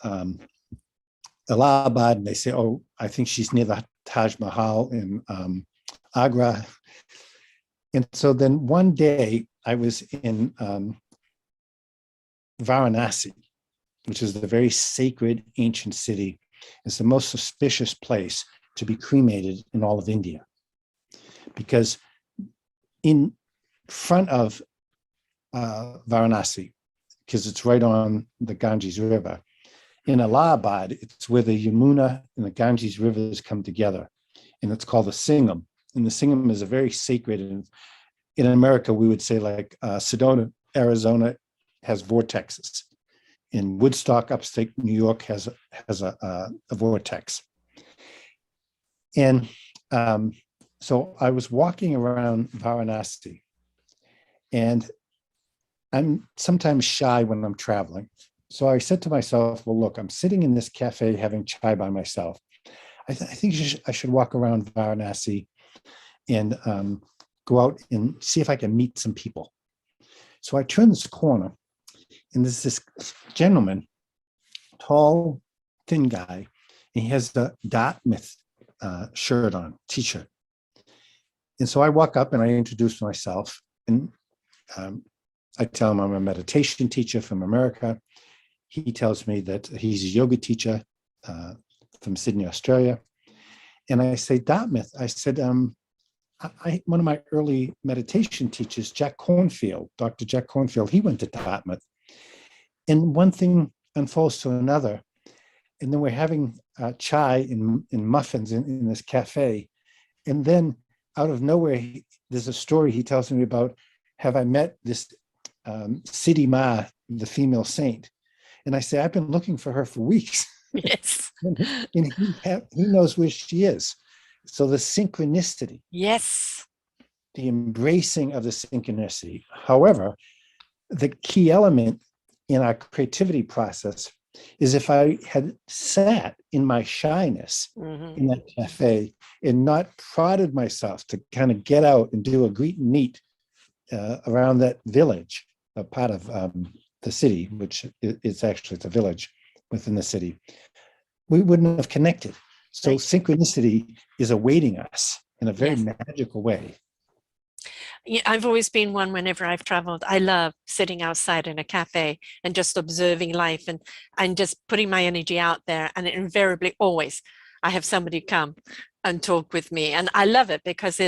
Allahabad and they say, oh, I think she's near the Taj Mahal in Agra. And so then one day I was in Varanasi, which is the very sacred ancient city. It's the most suspicious place to be cremated in all of India. Because in front of Varanasi, because it's right on the Ganges River, in Allahabad, it's where the Yamuna and the Ganges rivers come together. And it's called the Sangam. And the Sangam is a very sacred, and in America, we would say like Sedona, Arizona has vortexes. In Woodstock, upstate New York has a vortex. And so I was walking around Varanasi, and I'm sometimes shy when I'm traveling. So I said to myself, well, look, I'm sitting in this cafe having chai by myself. I think I should walk around Varanasi and go out and see if I can meet some people. So I turn this corner, and there's this gentleman tall, thin guy, and he has the Dartmouth shirt on, t-shirt. And so I walk up and I introduce myself, and I tell him I'm a meditation teacher from America. He tells me that he's a yoga teacher from Sydney, Australia. And I say, Dartmouth, I said, one of my early meditation teachers, Jack Cornfield, Dr. Jack Cornfield, he went to Dartmouth. And one thing unfolds to another. And then we're having chai and muffins in this cafe. And then out of nowhere, there's a story he tells me about, have I met this Siddhi Ma, the female saint? And I say, I've been looking for her for weeks. Yes. and he knows where she is. So the synchronicity. Yes. The embracing of the synchronicity. However, the key element in our creativity process is if I had sat in my shyness in that cafe and not prodded myself to kind of get out and do a greet and meet around that village, a part of the city, which is actually it's a village within the city, we wouldn't have connected. So synchronicity is awaiting us in a very magical way. Yeah, I've always been one whenever I've traveled. I love sitting outside in a cafe and just observing life and just putting my energy out there. And invariably, always, I have somebody come and talk with me. And I love it because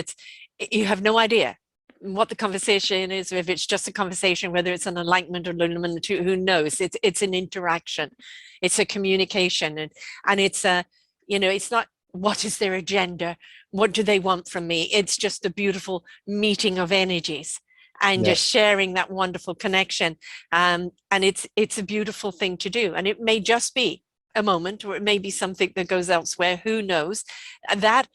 you have no idea what the conversation is, if it's just a conversation, whether it's an enlightenment or illumination, who knows? It's an interaction, it's a communication, and it's a, it's not what is their agenda, what do they want from me? It's just a beautiful meeting of energies and just sharing that wonderful connection. And it's a beautiful thing to do. And it may just be a moment, or it may be something that goes elsewhere, who knows? That,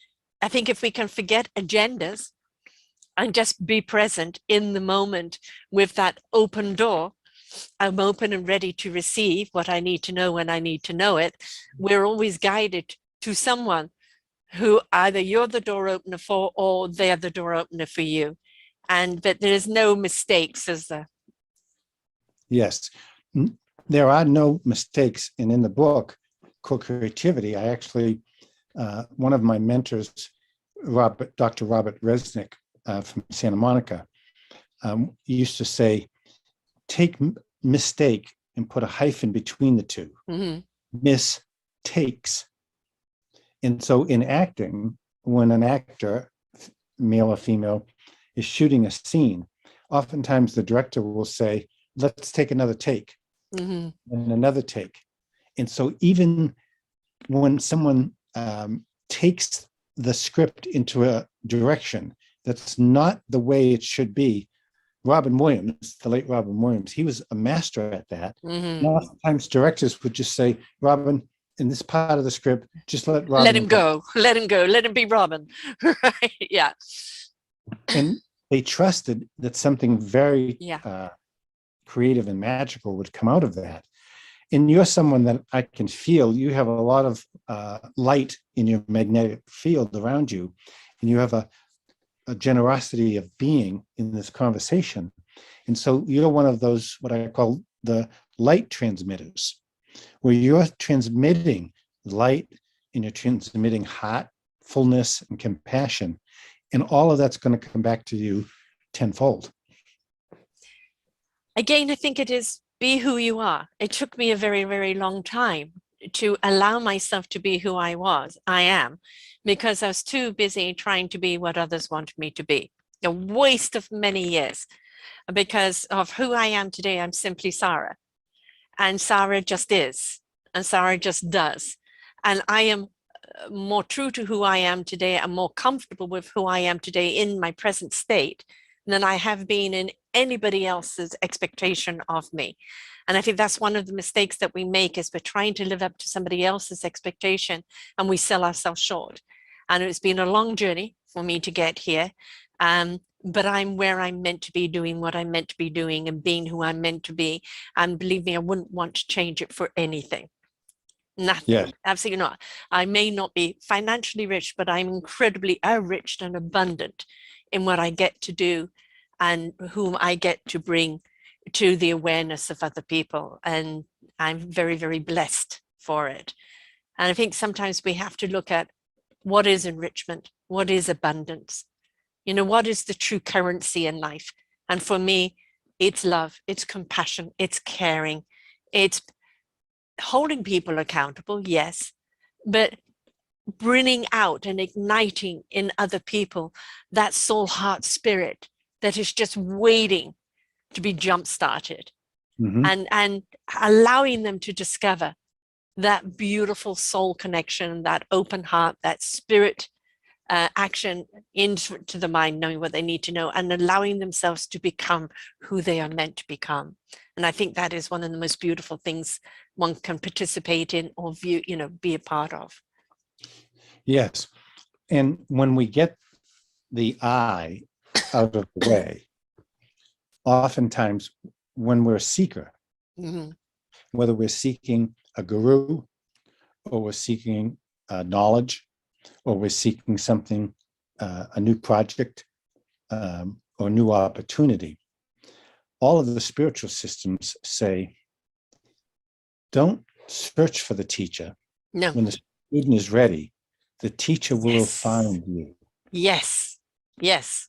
I think, if we can forget agendas and just be present in the moment with that open door, I'm open and ready to receive what I need to know when I need to know it. We're always guided to someone who either you're the door opener for or they're the door opener for you. And that there is no mistakes, is there? Yes, there are no mistakes. And in the book, Co-Creativity, I actually, one of my mentors, Dr. Robert Resnick from Santa Monica, used to say, take mistake and put a hyphen between the two. Mistakes. And so in acting, when an actor, male or female, is shooting a scene, oftentimes the director will say, let's take another take and another take. And so even when someone takes the script into a direction that's not the way it should be, Robin Williams, the late Robin Williams, he was a master at that. Oftentimes directors would just say, Robin, in this part of the script, just let Robin let him go, let him be Robin. Right? Yeah. And they trusted that something very creative and magical would come out of that. And you're someone that I can feel, you have a lot of light in your magnetic field around you, and you have a generosity of being in this conversation. And so you're one of those, what I call the light transmitters, where you're transmitting light and you're transmitting heart, fullness, and compassion. And all of that's going to come back to you tenfold. Again, I think it is be who you are. It took me a very, very long time to allow myself to be who I am, because I was too busy trying to be what others wanted me to be. A waste of many years. Because of who I am today, I'm simply Sarah. And Sarah just is. And Sarah just does. And I am more true to who I am today. I'm more comfortable with who I am today in my present state than I have been in anybody else's expectation of me. And I think that's one of the mistakes that we make, is we're trying to live up to somebody else's expectation and we sell ourselves short. And it's been a long journey for me to get here. But I'm where I'm meant to be, doing what I'm meant to be doing and being who I'm meant to be. And believe me, I wouldn't want to change it for anything. Nothing, absolutely not. I may not be financially rich, but I'm incredibly enriched and abundant in what I get to do and whom I get to bring to the awareness of other people. And I'm very, very blessed for it. And I think sometimes we have to look at what is enrichment, what is abundance, what is the true currency in life. And for me, it's love, it's compassion, it's caring, it's holding people accountable, yes, but bringing out and igniting in other people that soul, heart, spirit that is just waiting to be jump-started, and allowing them to discover that beautiful soul connection, that open heart, that spirit action into the mind, knowing what they need to know, and allowing themselves to become who they are meant to become. And I think that is one of the most beautiful things one can participate in or view, be a part of. Yes. And when we get the I out of the way, oftentimes when we're a seeker, whether we're seeking a guru or we're seeking knowledge or we're seeking something, a new project or new opportunity, all of the spiritual systems say, don't search for the teacher. No. When the student is ready, the teacher will find you. Yes. Yes.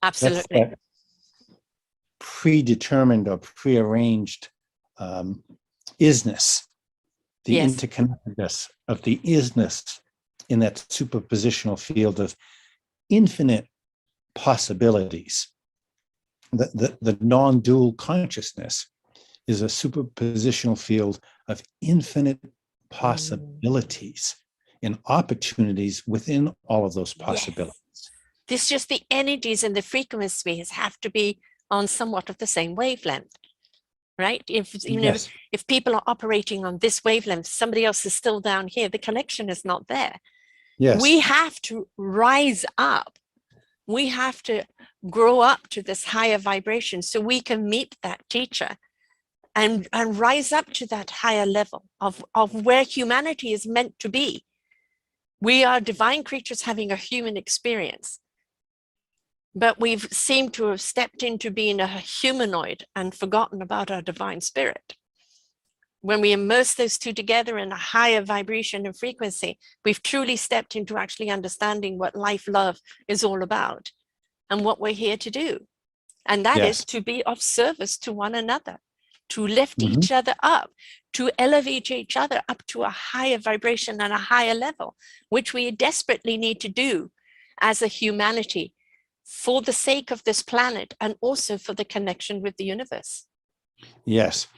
Absolutely. That's that predetermined or prearranged isness, the interconnectedness of the isness in that superpositional field of infinite possibilities. The non-dual consciousness is a superpositional field of infinite possibilities and opportunities within all of those possibilities. Yes. This just the energies and the frequencies have to be on somewhat of the same wavelength, right? If people are operating on this wavelength, somebody else is still down here, the connection is not there. Yes. We have to rise up. We have to grow up to this higher vibration so we can meet that teacher and rise up to that higher level of where humanity is meant to be. We are divine creatures having a human experience, but we've seemed to have stepped into being a humanoid and forgotten about our divine spirit. When we immerse those two together in a higher vibration and frequency, we've truly stepped into actually understanding what life, love is all about and what we're here to do. And that is to be of service to one another, to lift each other up, to elevate each other up to a higher vibration and a higher level, which we desperately need to do as a humanity for the sake of this planet and also for the connection with the universe. Yes.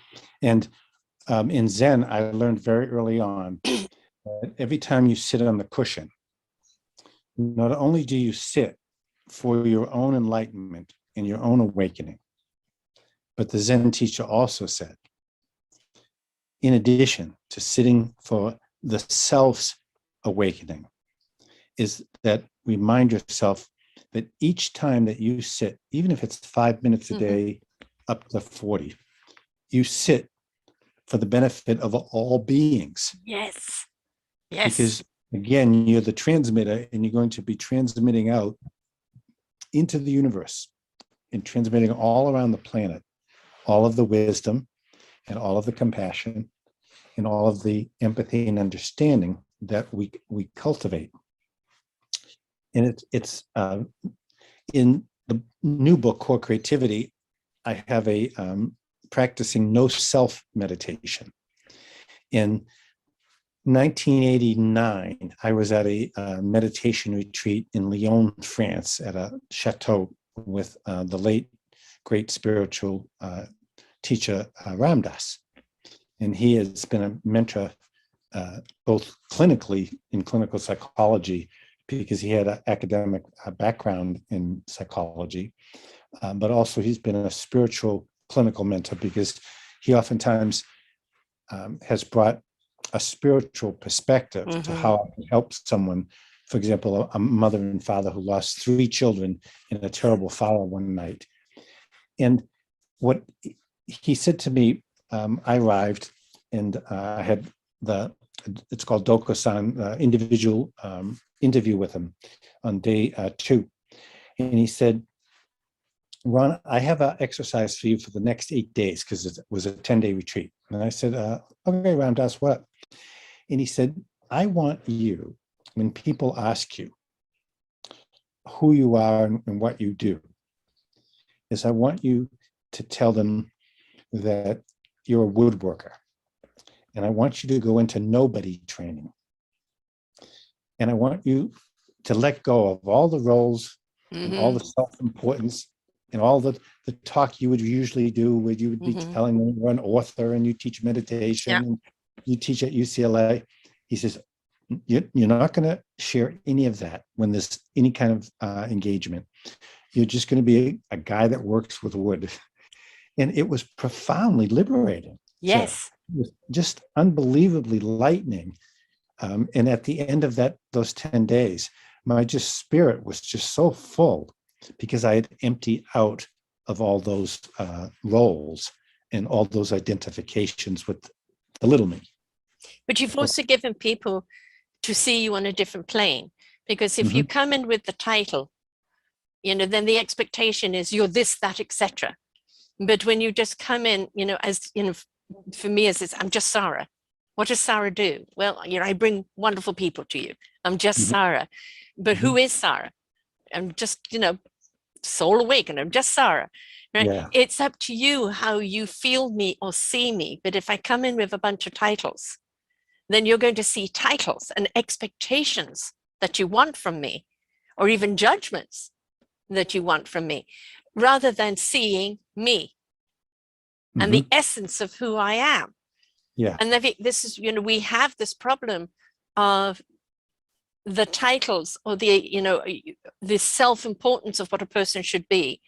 And in Zen, I learned very early on that every time you sit on the cushion, not only do you sit for your own enlightenment and your own awakening, but the Zen teacher also said, in addition to sitting for the self's awakening, is that remind yourself that each time that you sit, even if it's 5 minutes a day, up to 40, you sit for the benefit of all beings. Yes. Yes. Because again, you're the transmitter and you're going to be transmitting out into the universe and transmitting all around the planet, all of the wisdom and all of the compassion and all of the empathy and understanding that we cultivate. And it's in the new book, Core Creativity, I have a practicing no self meditation. In 1989, I was at a meditation retreat in Lyon, France, at a chateau with the late great spiritual teacher Ram Dass. And he has been a mentor both clinically in clinical psychology, because he had an academic background in psychology, but also he's been a spiritual clinical mentor because he oftentimes has brought a spiritual perspective to how it helps someone. For example, a mother and father who lost 3 children in a terrible fire one night. And what he said to me, I arrived and I had it's called Dokusan, individual interview with him on day 2. And he said, Ron, I have an exercise for you for the next 8 days because it was a 10-day retreat. And I said, okay, Ram Dass, what? And he said, I want you, when people ask you who you are and what you do, is I want you to tell them that you're a woodworker. And I want you to go into nobody training. And I want you to let go of all the roles and all the self-importance and all the talk you would usually do, where you would be telling them you're an author and you teach meditation and you teach at UCLA. He says, you're not going to share any of that when there's any kind of engagement. You're just going to be a guy that works with wood. And it was profoundly liberating. Yes. It was just unbelievably lightening. And at the end of those 10 days, my spirit was just so full because I had emptied out of all those roles and all those identifications with the little me. But you've also given people to see you on a different plane, because if you come in with the title, then the expectation is you're this, that, etc. But when you just come in, as for me, as I'm just Sarah. What does Sarah do? Well, I bring wonderful people to you. I'm just Sarah. But who is Sarah? I'm just, soul awakened. I'm just Sarah. Right? Yeah. It's up to you how you feel me or see me. But if I come in with a bunch of titles, then you're going to see titles and expectations that you want from me, or even judgments that you want from me, rather than seeing me and the essence of who I am. Yeah. And this is, we have this problem of the titles or the self-importance of what a person should be,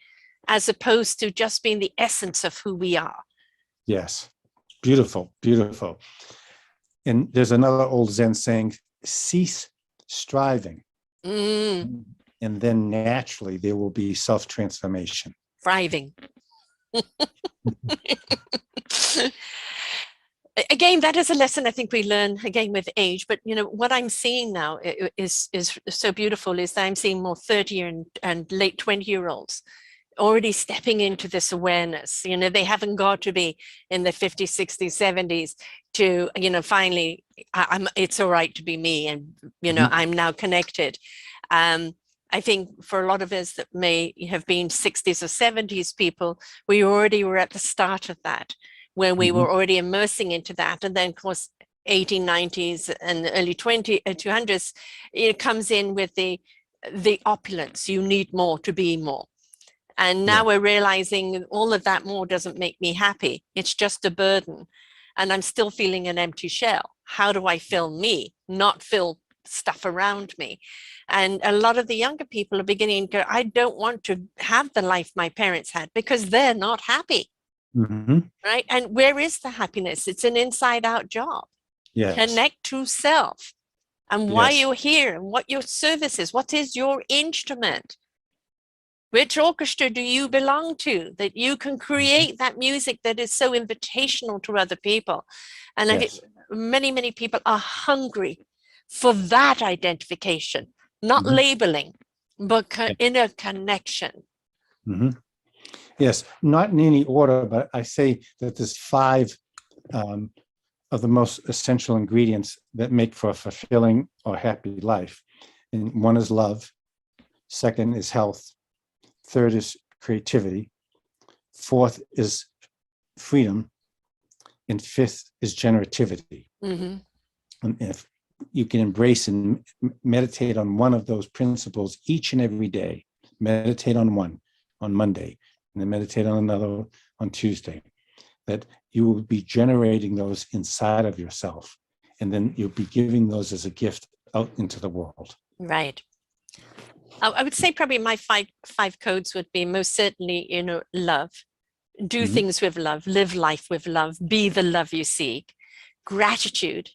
as opposed to just being the essence of who we are. Yes. Beautiful, beautiful. And there's another old Zen saying, cease striving. And then naturally there will be self-transformation. Thriving. Again, that is a lesson I think we learn again with age. But what I'm seeing now is so beautiful, is that I'm seeing more 30 and late 20-year-olds already stepping into this awareness. They haven't got to be in the 50s, 60s, 70s to finally it's all right to be me, and I'm now connected. I think for a lot of us that may have been 60s or 70s people, we already were at the start of that, when we were already immersing into that. And then of course 1890s and the early 200s, it comes in with the opulence. You need more to be more. And now we're realizing all of that more doesn't make me happy. It's just a burden. And I'm still feeling an empty shell. How do I fill me, not fill stuff around me? And a lot of the younger people are beginning to go, I don't want to have the life my parents had, because they're not happy. Right? And where is the happiness? It's an inside out job. Yes. Connect to self and why you're here and what your service is. What is your instrument? Which orchestra do you belong to, that you can create that music that is so invitational to other people? And I think many, many people are hungry for that identification, not labeling, but inner connection. Yes, not in any order, but I say that there's 5 of the most essential ingredients that make for a fulfilling or happy life. And one is love. Second is health. Third is creativity. Fourth is freedom. And fifth is generativity. And if you can embrace and meditate on one of those principles each and every day, meditate on one on Monday, and then meditate on another on Tuesday, that you will be generating those inside of yourself. And then you'll be giving those as a gift out into the world. Right. I would say probably my five codes would be most certainly, love, do things with love, live life with love, be the love you seek, gratitude,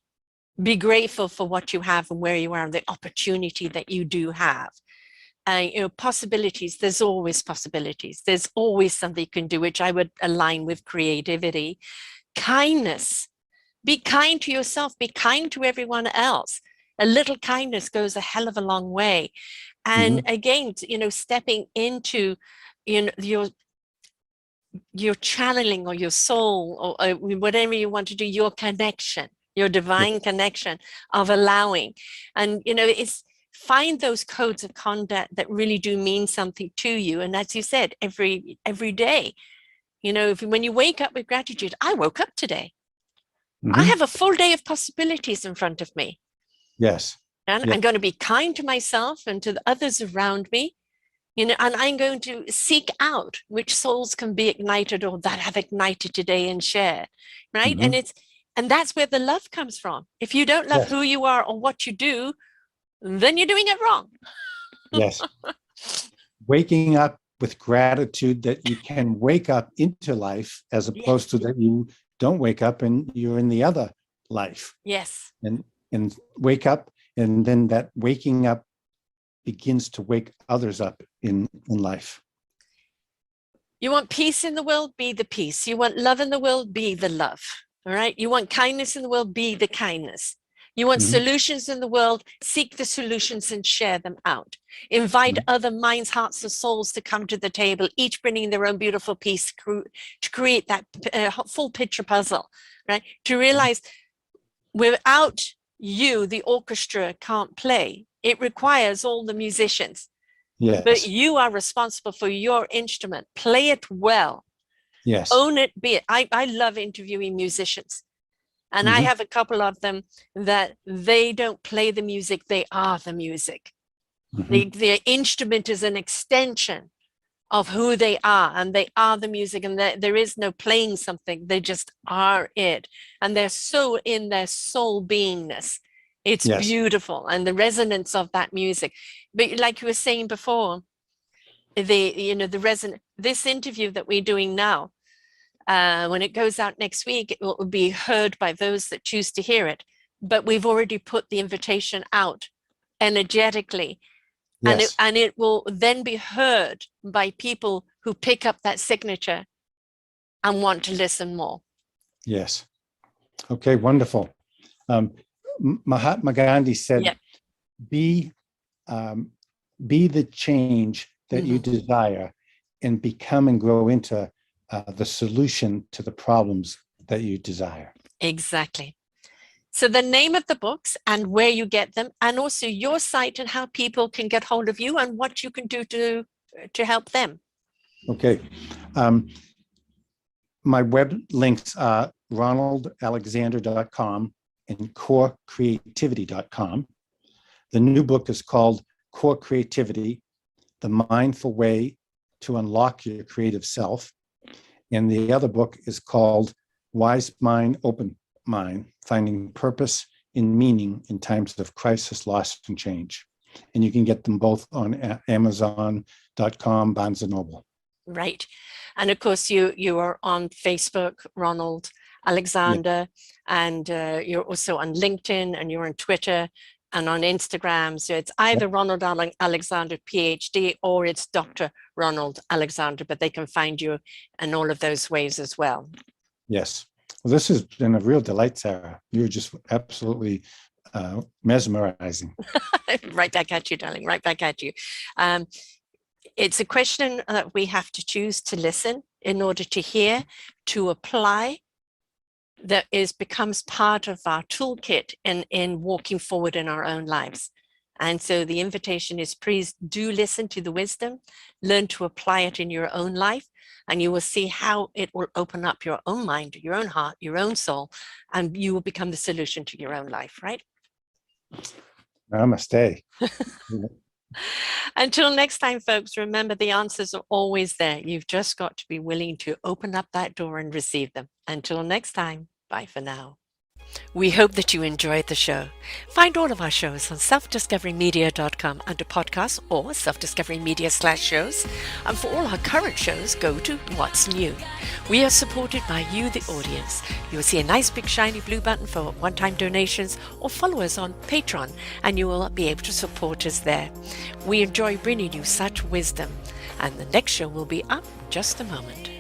be grateful for what you have and where you are and the opportunity that you do have. Possibilities, there's always possibilities. There's always something you can do, which I would align with creativity. Kindness, be kind to yourself, be kind to everyone else. A little kindness goes a hell of a long way. And again, stepping into, your channeling or your soul or whatever you want to do, your connection, your divine connection of allowing. And, it's find those codes of conduct that really do mean something to you. And as you said, every day, when you wake up with gratitude, I woke up today. I have a full day of possibilities in front of me. Yes. And I'm going to be kind to myself and to the others around me, and I'm going to seek out which souls can be ignited or that have ignited today and share, right? And that's where the love comes from. If you don't love who you are or what you do, then you're doing it wrong. Yes. Waking up with gratitude that you can wake up into life as opposed to that you don't wake up and you're in the other life. Yes. And wake up, and then that waking up begins to wake others up in life. You want peace in the world, be the peace. You want love in the world, be the love. All right. You want kindness in the world, be the kindness. You want solutions in the world, seek the solutions and share them out. Invite other minds, hearts, and souls to come to the table, each bringing their own beautiful piece to create that full picture puzzle, right? To realize without you, the orchestra can't play. It requires all the musicians. Yes. But you are responsible for your instrument. Play it well. Yes. Own it, be it. I love interviewing musicians. And I have a couple of them that they don't play the music, they are the music. Their instrument is an extension of who they are, and they are the music, and there is no playing something, they just are it. And they're so in their soul beingness. It's beautiful, and the resonance of that music. But like you were saying before, the resonance, this interview that we're doing now, when it goes out next week, it will be heard by those that choose to hear it. But we've already put the invitation out energetically. Yes. And it will then be heard by people who pick up that signature and want to listen more. Yes. Okay, wonderful. Mahatma Gandhi said, be the change that you desire and become and grow into the solution to the problems that you desire. Exactly. So the name of the books and where you get them, and also your site and how people can get hold of you and what you can do to help them. Okay. My web links are ronaldalexander.com and corecreativity.com. The new book is called Core Creativity, The Mindful Way to Unlock Your Creative Self. And the other book is called Wise Mind, Open Mind, Finding Purpose and Meaning in Times of Crisis, Loss, and Change. And you can get them both on Amazon.com, Barnes & Noble. Right. And of course, you are on Facebook, Ronald Alexander, and you're also on LinkedIn, and you're on Twitter and on Instagram. So it's either Ronald Alexander, PhD, or it's Dr. Ronald Alexander, but they can find you in all of those ways as well. Yes. Well, this has been a real delight, Sarah. You're just absolutely mesmerizing. Right back at you, darling, right back at you. It's a question that we have to choose to listen in order to hear, to apply, that becomes part of our toolkit in walking forward in our own lives. And so the invitation is, please do listen to the wisdom, learn to apply it in your own life, and you will see how it will open up your own mind, your own heart, your own soul, and you will become the solution to your own life, right? Namaste. Until next time, folks, remember the answers are always there. You've just got to be willing to open up that door and receive them. Until next time, bye for now. We hope that you enjoyed the show. Find all of our shows on selfdiscoverymedia.com under podcasts or selfdiscoverymedia/shows. And for all our current shows, go to What's New. We are supported by you, the audience. You will see a nice big shiny blue button for one-time donations, or follow us on Patreon and you will be able to support us there. We enjoy bringing you such wisdom, and the next show will be up in just a moment.